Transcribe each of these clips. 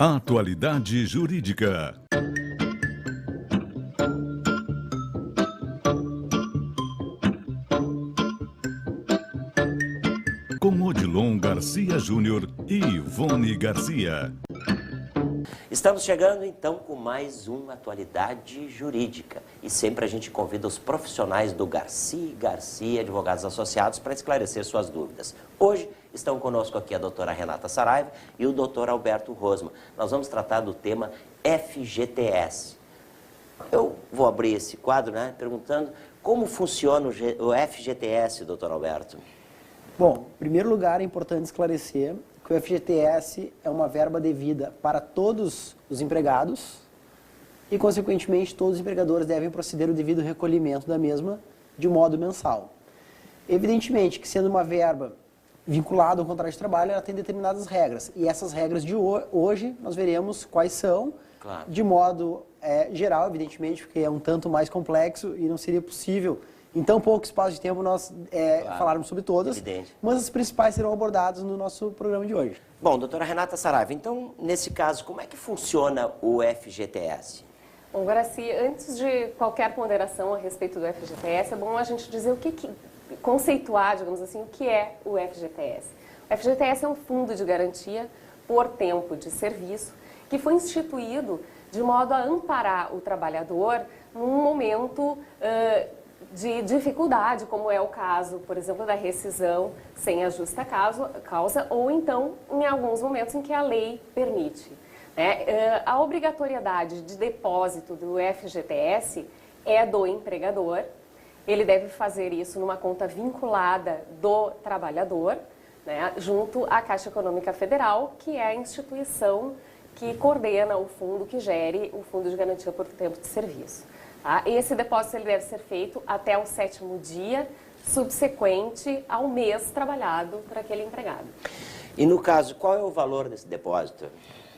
Atualidade Jurídica. Com Odilon Garcia Júnior e Ivone Garcia. Estamos chegando então com mais uma Atualidade Jurídica. E sempre a gente convida os profissionais do Garcia Advogados Associados para esclarecer suas dúvidas. Hoje estão conosco aqui a doutora Renata Saraiva e o doutor Alberto Rosman. Nós vamos tratar do tema FGTS. Eu vou abrir esse quadro, perguntando como funciona o FGTS, doutor Alberto. Bom, em primeiro lugar é importante esclarecer que o FGTS é uma verba devida para todos os empregados e, consequentemente, todos os empregadores devem proceder o devido recolhimento da mesma de modo mensal. Evidentemente que, sendo uma verba vinculada ao contrato de trabalho, ela tem determinadas regras. E essas regras de hoje nós veremos quais são, claro, de modo geral, evidentemente, porque é um tanto mais complexo e não seria possível, em tão pouco espaço de tempo, nós claro, falarmos sobre todas, evidente, mas as principais serão abordadas no nosso programa de hoje. Bom, doutora Renata Saraiva, então, nesse caso, como é que funciona o FGTS? Bom, Garcia, antes de qualquer ponderação a respeito do FGTS, é bom a gente dizer conceituar, digamos assim, o que é o FGTS. O FGTS é um fundo de garantia por tempo de serviço que foi instituído de modo a amparar o trabalhador num momento de dificuldade, como é o caso, por exemplo, da rescisão sem a justa causa, ou então em alguns momentos em que a lei permite. A obrigatoriedade de depósito do FGTS é do empregador. Ele deve fazer isso numa conta vinculada do trabalhador, junto à Caixa Econômica Federal, que é a instituição que coordena o fundo, que gere o Fundo de Garantia por Tempo de Serviço. Esse depósito ele deve ser feito até o 7º dia subsequente ao mês trabalhado por aquele empregado. E no caso, qual é o valor desse depósito?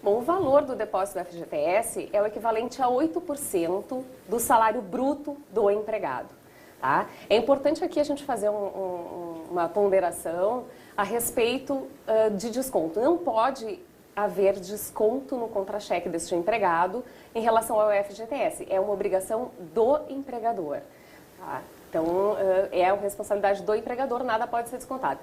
Bom, o valor do depósito do FGTS é o equivalente a 8% do salário bruto do empregado. É importante aqui a gente fazer uma ponderação a respeito de desconto. Não pode haver desconto no contra-cheque deste empregado em relação ao FGTS. É uma obrigação do empregador. Então, é a responsabilidade do empregador, nada pode ser descontado.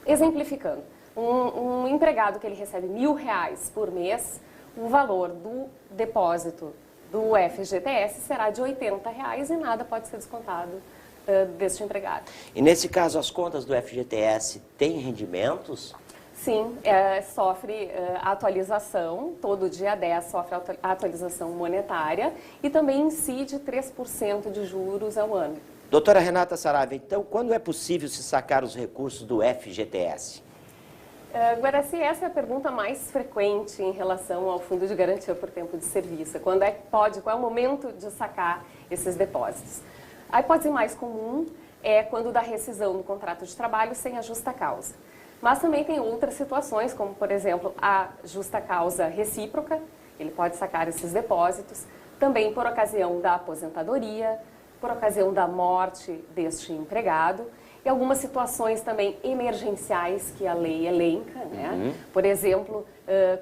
Exemplificando, um empregado que ele recebe R$1.000 por mês, o valor do depósito do FGTS será de R$80 e nada pode ser descontado deste empregado. E nesse caso, as contas do FGTS têm rendimentos? Sim, sofre atualização, todo dia 10 sofre atualização monetária e também incide 3% de juros ao ano. Doutora Renata Saraiva, então, quando é possível se sacar os recursos do FGTS? Guaraci, essa é a pergunta mais frequente em relação ao Fundo de Garantia por Tempo de Serviço. Qual é o momento de sacar esses depósitos? A hipótese mais comum é quando da rescisão do contrato de trabalho sem a justa causa. Mas também tem outras situações, como, por exemplo, a justa causa recíproca, ele pode sacar esses depósitos, também por ocasião da aposentadoria, por ocasião da morte deste empregado, e algumas situações também emergenciais que a lei elenca, Por exemplo,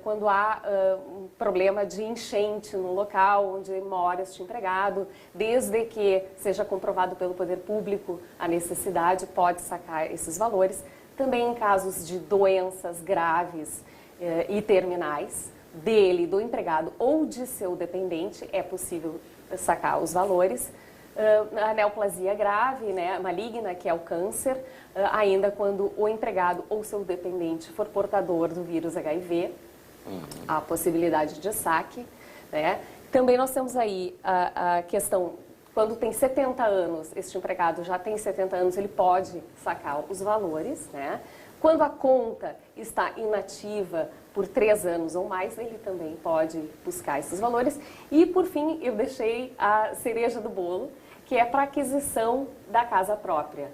quando há um problema de enchente no local onde mora este empregado, desde que seja comprovado pelo poder público a necessidade, pode sacar esses valores. Também em casos de doenças graves e terminais dele, do empregado ou de seu dependente, é possível sacar os valores. A neoplasia grave, maligna, que é o câncer, ainda quando o empregado ou seu dependente for portador do vírus HIV, há a possibilidade de saque. Também nós temos aí a questão, quando tem 70 anos, este empregado já tem 70 anos, ele pode sacar os valores, Quando a conta está inativa por 3 anos ou mais, ele também pode buscar esses valores. E, por fim, eu deixei a cereja do bolo, que é para aquisição da casa própria,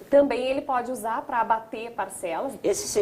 Também ele pode usar para abater parcelas.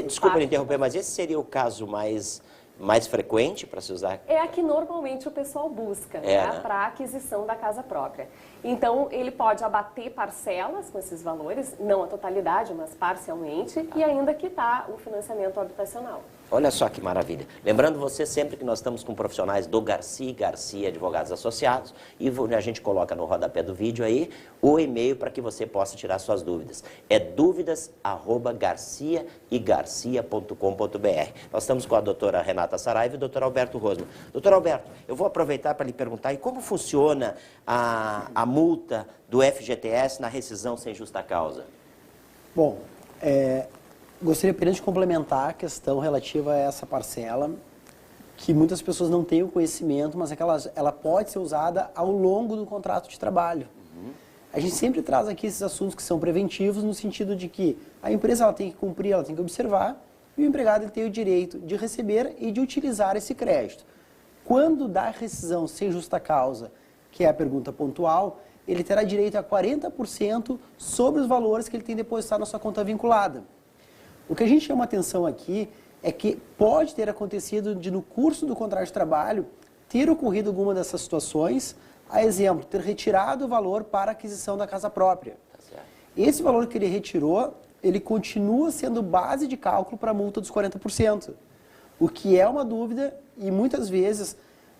Desculpa me interromper, mas esse seria o caso mais mais frequente para se usar? É a que normalmente o pessoal busca, né? Para aquisição da casa própria. Então, ele pode abater parcelas com esses valores, não a totalidade, mas parcialmente, e ainda quitar o financiamento habitacional. Olha só que maravilha. Lembrando você sempre que nós estamos com profissionais do Garcia Advogados Associados, e a gente coloca no rodapé do vídeo aí o e-mail para que você possa tirar suas dúvidas. É dúvidas@garciaegarcia.com.br. Nós estamos com a doutora Renata Saraiva e o doutor Alberto Rosman. Doutor Alberto, eu vou aproveitar para lhe perguntar, e como funciona a multa do FGTS na rescisão sem justa causa? Bom, gostaria apenas de complementar a questão relativa a essa parcela, que muitas pessoas não têm o conhecimento, mas é que ela pode ser usada ao longo do contrato de trabalho. A gente sempre traz aqui esses assuntos que são preventivos, no sentido de que a empresa ela tem que cumprir, ela tem que observar, e o empregado ele tem o direito de receber e de utilizar esse crédito. Quando dá rescisão sem justa causa, que é a pergunta pontual, ele terá direito a 40% sobre os valores que ele tem depositado na sua conta vinculada. O que a gente chama atenção aqui é que pode ter acontecido de, no curso do contrato de trabalho, ter ocorrido alguma dessas situações, a exemplo, ter retirado o valor para a aquisição da casa própria. Esse valor que ele retirou, ele continua sendo base de cálculo para a multa dos 40%, o que é uma dúvida e muitas vezes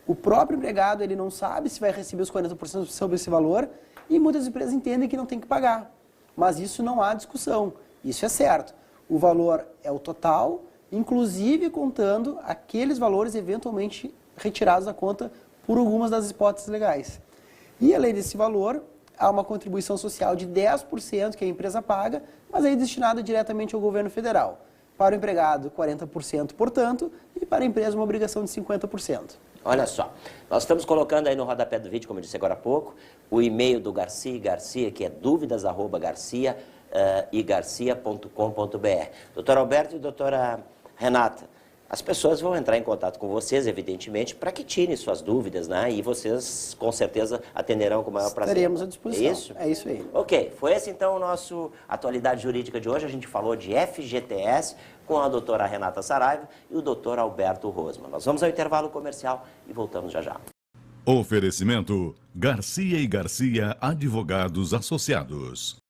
o próprio empregado ele não sabe se vai receber os 40% sobre esse valor e muitas empresas entendem que não tem que pagar. Mas isso não há discussão, isso é certo. O valor é o total, inclusive contando aqueles valores eventualmente retirados da conta por algumas das hipóteses legais. E além desse valor, há uma contribuição social de 10% que a empresa paga, mas aí destinada diretamente ao governo federal. Para o empregado, 40%, portanto, e para a empresa uma obrigação de 50%. Olha só, nós estamos colocando aí no rodapé do vídeo, como eu disse agora há pouco, o e-mail do Garcia, que é dúvidas@garciaegarcia.com.br. Doutor Alberto e doutora Renata, as pessoas vão entrar em contato com vocês, evidentemente, para que tirem suas dúvidas, né? E vocês, com certeza, atenderão com o maior prazer. Estaremos à disposição. É isso? É isso aí. Ok, foi esse então o nosso Atualidade Jurídica de hoje. A gente falou de FGTS com a doutora Renata Saraiva e o doutor Alberto Rosman. Nós vamos ao intervalo comercial e voltamos já já. Oferecimento Garcia e Garcia Advogados Associados.